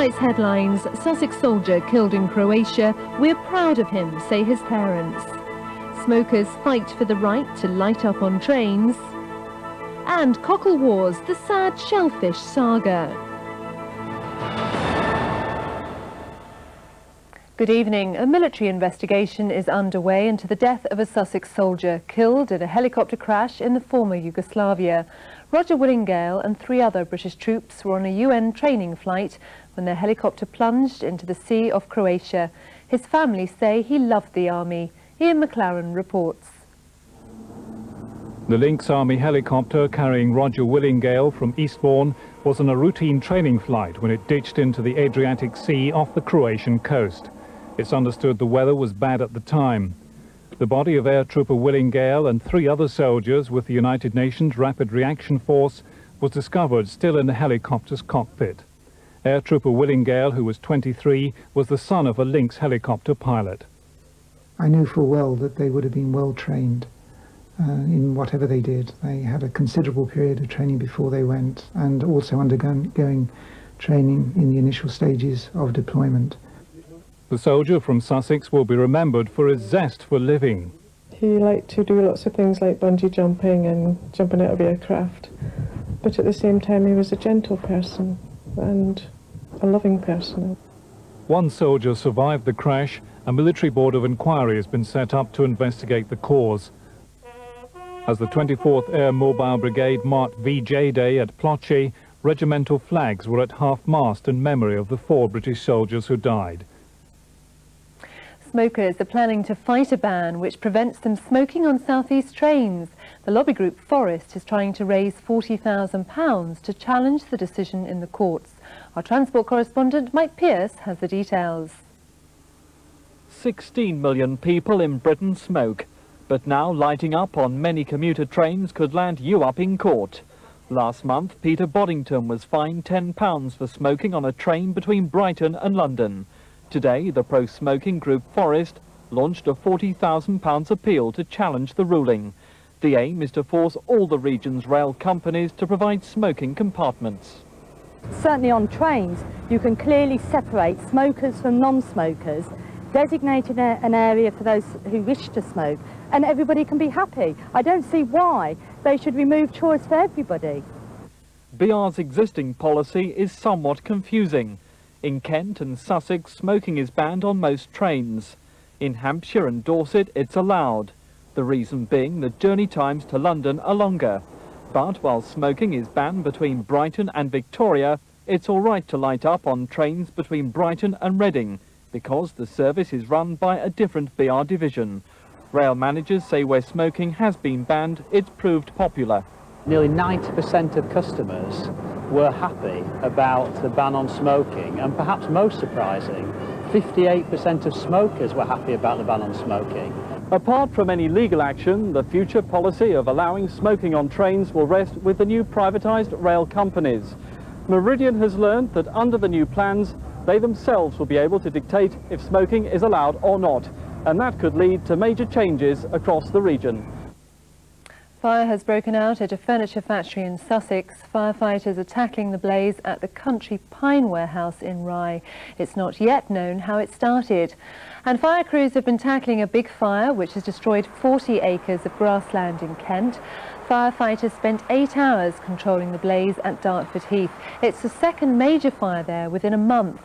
Tonight's headlines: Sussex soldier killed in Croatia. We're proud of him, say his parents. Smokers fight for the right to light up on trains. And cockle wars, the sad shellfish saga. Good evening. A military investigation is underway into the death of a Sussex soldier killed in a helicopter crash in the former Yugoslavia. Roger Willingale and 3 other British troops were on a UN training flight when their helicopter plunged into the sea off Croatia. His family say he loved the army. Ian McLaren reports. The Lynx Army helicopter carrying Roger Willingale from Eastbourne was on a routine training flight when it ditched into the Adriatic Sea off the Croatian coast. It's understood the weather was bad at the time. The body of Air Trooper Willingale and 3 other soldiers with the United Nations Rapid Reaction Force was discovered still in the helicopter's cockpit. Air Trooper Willingale, who was 23, was the son of a Lynx helicopter pilot. I knew full well that they would have been well trained in whatever they did. They had a considerable period of training before they went, and also undergoing training in the initial stages of deployment. The soldier from Sussex will be remembered for his zest for living. He liked to do lots of things like bungee jumping and jumping out of aircraft, but at the same time he was a gentle person and a loving person. 1 soldier survived the crash. A military board of inquiry has been set up to investigate the cause. As the 24th Air Mobile Brigade marked VJ Day at Ploče, regimental flags were at half-mast in memory of the 4 British soldiers who died. Smokers are planning to fight a ban which prevents them smoking on southeast trains. The lobby group Forest is trying to raise £40,000 to challenge the decision in the courts. Our transport correspondent Mike Pearce has the details. 16 million people in Britain smoke, but now lighting up on many commuter trains could land you up in court. Last month, Peter Boddington was fined £10 for smoking on a train between Brighton and London. Today, the pro-smoking group Forest launched a £40,000 appeal to challenge the ruling. The aim is to force all the region's rail companies to provide smoking compartments. Certainly on trains, you can clearly separate smokers from non-smokers, designating an area for those who wish to smoke, and everybody can be happy. I don't see why they should remove choice for everybody. BR's existing policy is somewhat confusing. In Kent and Sussex, smoking is banned on most trains. In Hampshire and Dorset, it's allowed. The reason being that journey times to London are longer. But while smoking is banned between Brighton and Victoria, it's all right to light up on trains between Brighton and Reading, because the service is run by a different BR division. Rail managers say where smoking has been banned, it's proved popular. Nearly 90% of customers were happy about the ban on smoking, and perhaps most surprising, 58% of smokers were happy about the ban on smoking. Apart from any legal action, the future policy of allowing smoking on trains will rest with the new privatised rail companies. Meridian has learned that under the new plans, they themselves will be able to dictate if smoking is allowed or not, and that could lead to major changes across the region. Fire has broken out at a furniture factory in Sussex. Firefighters are tackling the blaze at the Country Pine Warehouse in Rye. It's not yet known how it started. And fire crews have been tackling a big fire which has destroyed 40 acres of grassland in Kent. Firefighters spent 8 hours controlling the blaze at Dartford Heath. It's the 2nd major fire there within a month.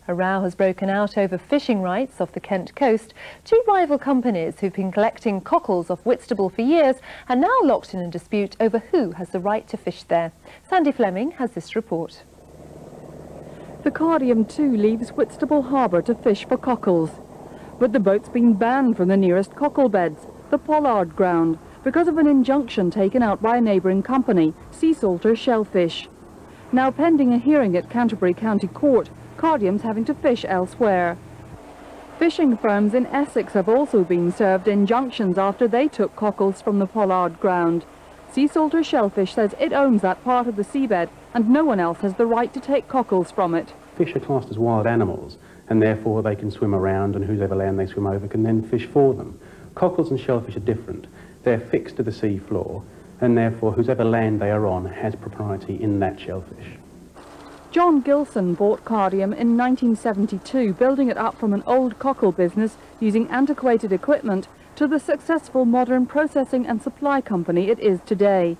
A row has broken out over fishing rights off the Kent coast. 2 rival companies who've been collecting cockles off Whitstable for years are now locked in a dispute over who has the right to fish there. Sandy Fleming has this report. The Cardium 2 leaves Whitstable Harbour to fish for cockles. But the boat's been banned from the nearest cockle beds, the Pollard Ground, because of an injunction taken out by a neighbouring company, Sea Salter Shellfish. Now pending a hearing at Canterbury County Court, Cardium's having to fish elsewhere. Fishing firms in Essex have also been served injunctions after they took cockles from the Pollard Ground. Sea Salter Shellfish says it owns that part of the seabed and no one else has the right to take cockles from it. Fish are classed as wild animals and therefore they can swim around and whoever land they swim over can then fish for them. Cockles and shellfish are different. They're fixed to the sea floor and therefore whoever land they are on has propriety in that shellfish. John Gilson bought Cardium in 1972, building it up from an old cockle business using antiquated equipment to the successful modern processing and supply company it is today.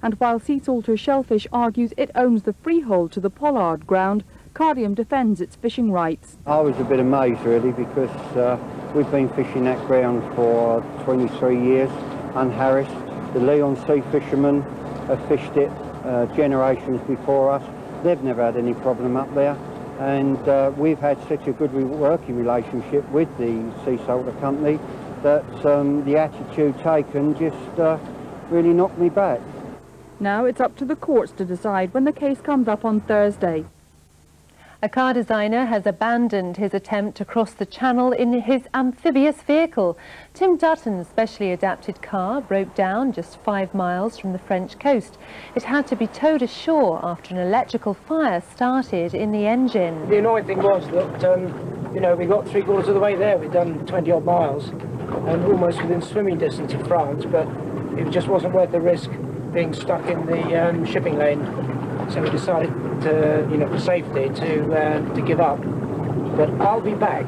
And while Sea Salter Shellfish argues it owns the freehold to the pollard ground, Cardium defends its fishing rights. I was a bit amazed really, because we've been fishing that ground for 23 years unharassed. The Leon sea fishermen have fished it generations before us. They've never had any problem up there, and we've had such a good working relationship with the Sea Salter Company that the attitude taken just really knocked me back. Now it's up to the courts to decide when the case comes up on Thursday. A car designer has abandoned his attempt to cross the channel in his amphibious vehicle. Tim Dutton's specially adapted car broke down just 5 miles from the French coast. It had to be towed ashore after an electrical fire started in the engine. The annoying thing was that, you know, we got 3/4 of the way there. We'd done 20 odd miles and almost within swimming distance of France, but it just wasn't worth the risk being stuck in the shipping lane. So we decided to, you know, for safety, to give up. But I'll be back.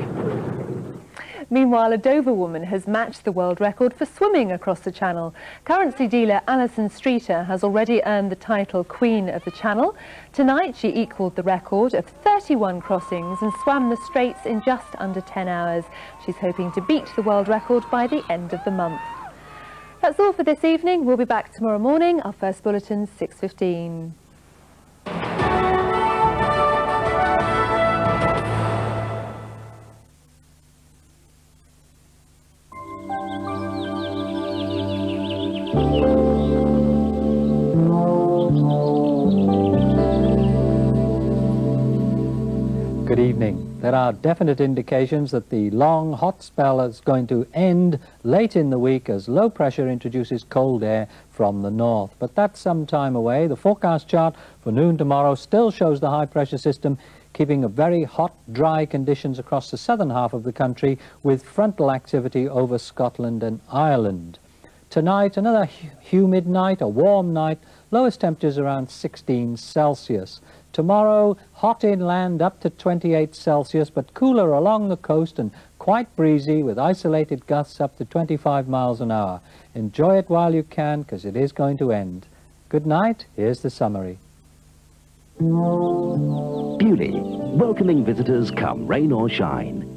Meanwhile, a Dover woman has matched the world record for swimming across the Channel. Currency dealer Alison Streeter has already earned the title Queen of the Channel. Tonight she equalled the record of 31 crossings and swam the Straits in just under 10 hours. She's hoping to beat the world record by the end of the month. That's all for this evening. We'll be back tomorrow morning. Our first bulletin, 6:15. Good evening. There are definite indications that the long hot spell is going to end late in the week as low pressure introduces cold air from the north. But that's some time away. The forecast chart for noon tomorrow still shows the high pressure system keeping a very hot, dry conditions across the southern half of the country with frontal activity over Scotland and Ireland. Tonight, another humid night, a warm night, lowest temperatures around 16 Celsius. Tomorrow, hot inland up to 28 Celsius, but cooler along the coast and quite breezy with isolated gusts up to 25 miles an hour. Enjoy it while you can, because it is going to end. Good night. Here's the summary. Beauty, welcoming visitors come rain or shine.